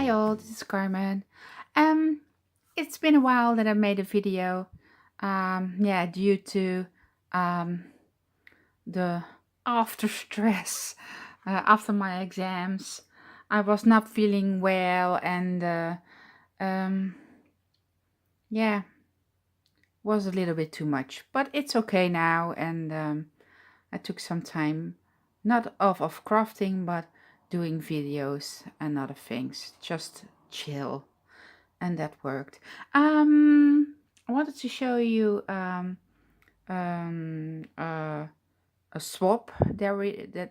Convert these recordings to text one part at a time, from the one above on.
Hi all, this is Carmen. Um, it's been a while that I made a video. Due to um the after stress after my exams, I was not feeling well, and um, yeah, was a little bit too much. But it's okay now, and I took some time, not of crafting, but doing videos and other things, just chill. And that worked. I wanted to show you a swap that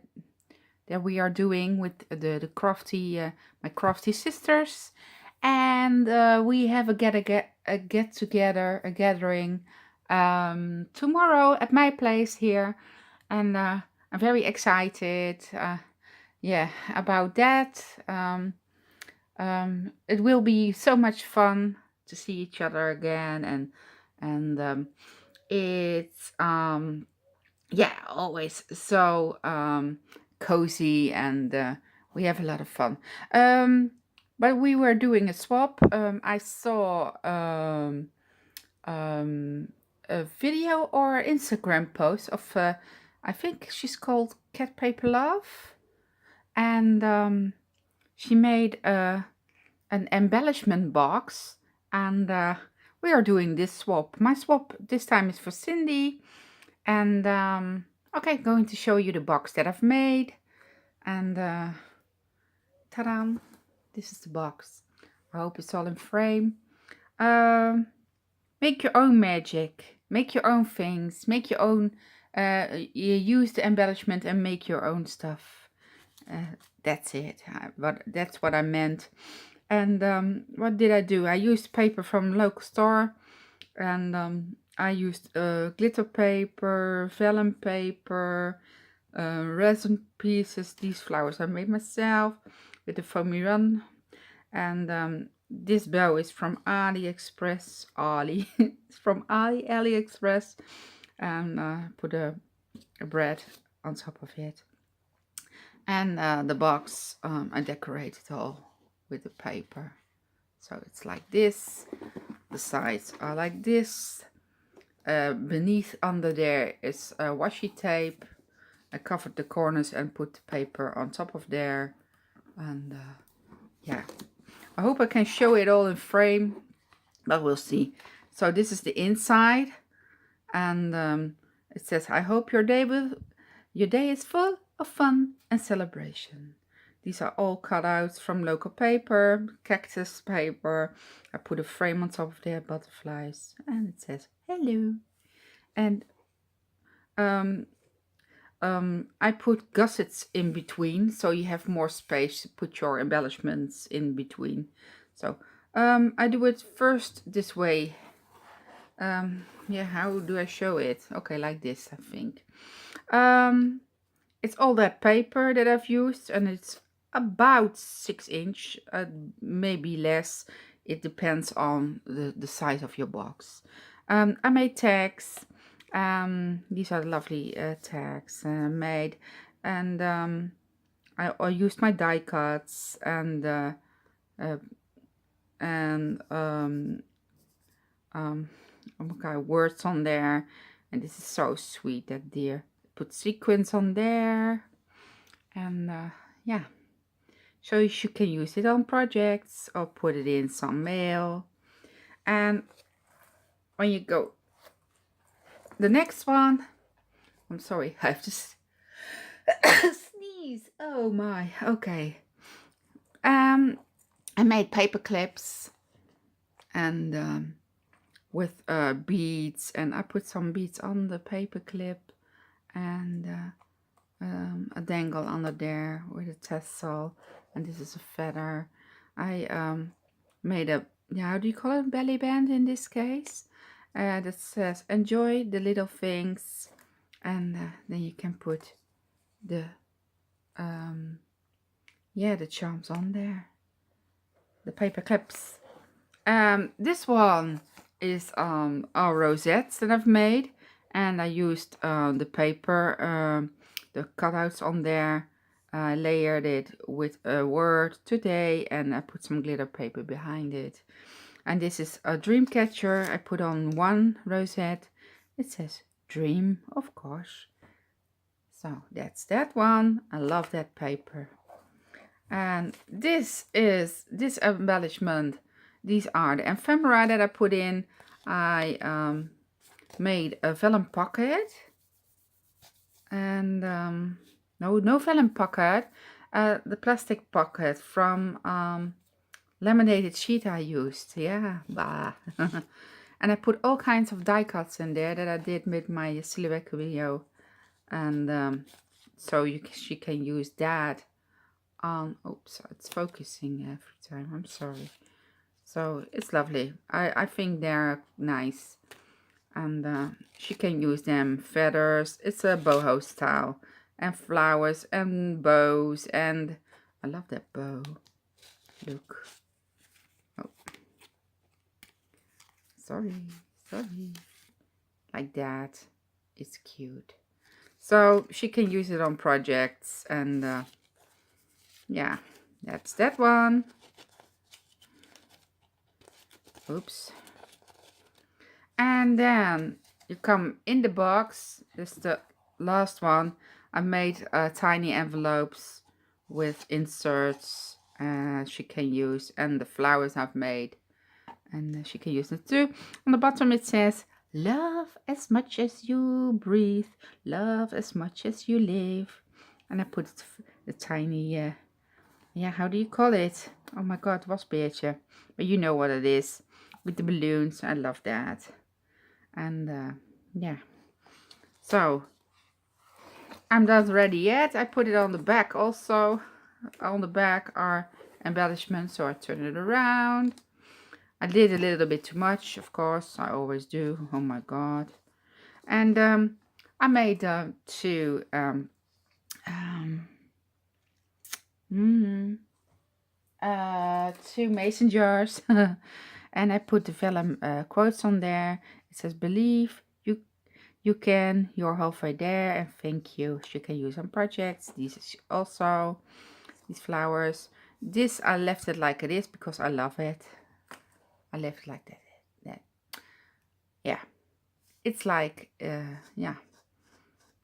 we are doing with the crafty my crafty sisters, and we have a get together, a gathering tomorrow at my place here, and I'm very excited. About that. It will be so much fun to see each other again, and it's always so cozy, and we have a lot of fun. But we were doing a swap. I saw a video or Instagram post of I think she's called Cat Paper Love, and she made an embellishment box, and we are doing this swap. My swap this time is for Cindy, and okay, going to show you the box that I've made, and ta-da, this is the box. I hope it's all in frame. Make your own magic, make your own things, make your own you use the embellishment and make your own stuff. That's it, but that's what I meant. And what did I do? I used paper from local store, and I used glitter paper, vellum paper, resin pieces. These flowers I made myself with the foamy run, and this bow is from AliExpress. It's from AliExpress, and put a bread on top of it. And the box, I decorated all with the paper, so it's like this. The sides are like this. Beneath under there is washi tape. I covered the corners and put the paper on top of there, and I hope I can show it all in frame, but we'll see. So this is the inside, and it says, I hope your day is full of fun and celebration. These are all cutouts from local paper, cactus paper. I put a frame on top of their butterflies, and it says hello. And I put gussets in between, so you have more space to put your embellishments in between. So I do it first this way. How do I show it? Okay, like this, I think. It's all that paper that I've used, and it's about 6 inch, maybe less. It depends on the size of your box. I made tags. These are lovely tags made, and I used my die cuts, and okay, words on there, and this is so sweet, that dear. Put sequins on there, and so you can use it on projects or put it in some mail. And when you go the next one, I'm sorry, I have to sneeze. Oh my. Okay. I made paper clips, and with beads, and I put some beads on the paper clip, and a dangle under there with a tassel, and this is a feather. I made a, how do you call it, belly band in this case, that says enjoy the little things, and then you can put the the charms on there, the paper clips. This one is our rosettes that I've made, and I used the paper, the cutouts on there, I layered it with a word today, and I put some glitter paper behind it. And this is a dream catcher. I put on one rosette. It says dream, of course. So that's that one. I love that paper. And this is this embellishment. These are the ephemera that I put in. I made a vellum pocket. And no vellum pocket. The plastic pocket from laminated sheet I used. Yeah, bah. And I put all kinds of die cuts in there that I did with my silhouette video. And so she can use that on, oops, it's focusing every time, I'm sorry. So it's lovely. I think they're nice. And she can use them, feathers, it's a boho style, and flowers and bows, and I love that bow. Look. Oh. Sorry. Like that. It's cute. So she can use it on projects, and yeah, that's that one. Oops. And then you come in the box. This is the last one. I made tiny envelopes with inserts she can use, and the flowers I've made, and she can use them too. On the bottom it says, love as much as you breathe, love as much as you live. And I put the tiny, yeah, how do you call it? Oh my god, wasbeertje. But you know what it is. With the balloons, I love that. And yeah, so I'm not ready yet. I put it on the back also. On the back are embellishments, so I turn it around. I did a little bit too much, of course. I always do. Oh my god. And I made two mason jars. And I put the vellum quotes on there. It says, believe you can, you're halfway there, and thank you. You can use on projects. These is also these flowers. This I left it like it is because I love it. I left it like that. Yeah, it's like yeah,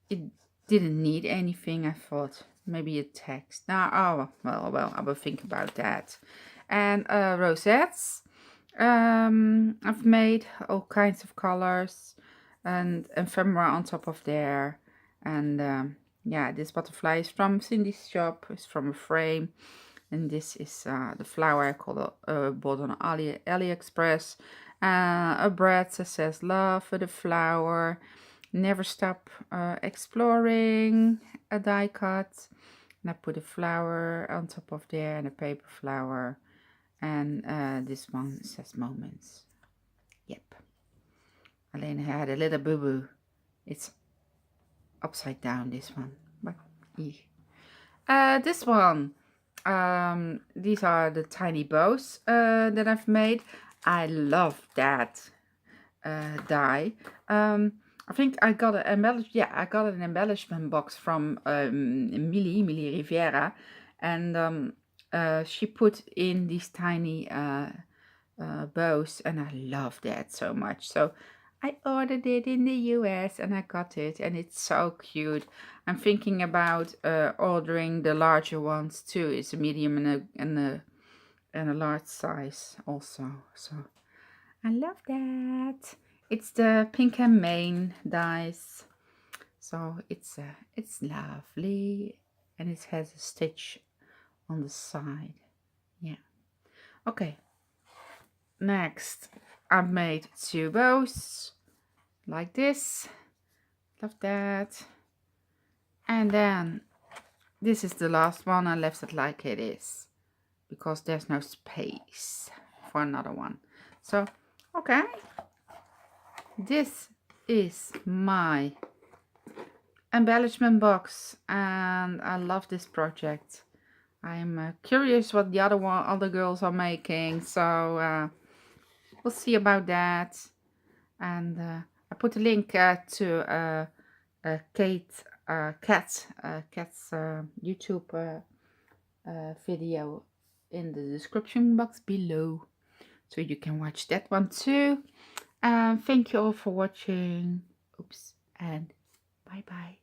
it didn't need anything. I thought maybe a text. Now, oh well, I will think about that. And rosettes. I've made all kinds of colors and ephemera on top of there. And yeah, this butterfly is from Cindy's shop. It's from a frame. And this is the flower I bought on AliExpress. A bread that says love for the flower. Never stop exploring. A die cut. And I put a flower on top of there and a paper flower. And this one says moments. Yep. Alleen had a little boo-boo. It's upside down, this one. But this one. These are the tiny bows that I've made. I love that die. I think I got an embellishment box from Millie Riviera, and she put in these tiny bows, and I love that so much. So I ordered it in the US and I got it, and it's so cute. I'm thinking about ordering the larger ones too. It's a medium and a large size also. So I love that. It's the pink and main dies. So it's lovely, and it has a stitch on the side. Yeah. Okay. Next, I've made two bows like this. Love that. And then this is the last one. I left it like it is because there's no space for another one. So, okay. This is my embellishment box, and I love this project. I'm curious what the other girls are making, so we'll see about that. And I put a link to Kate cat's YouTube video in the description box below, so you can watch that one too. Thank you all for watching. Oops, and bye bye.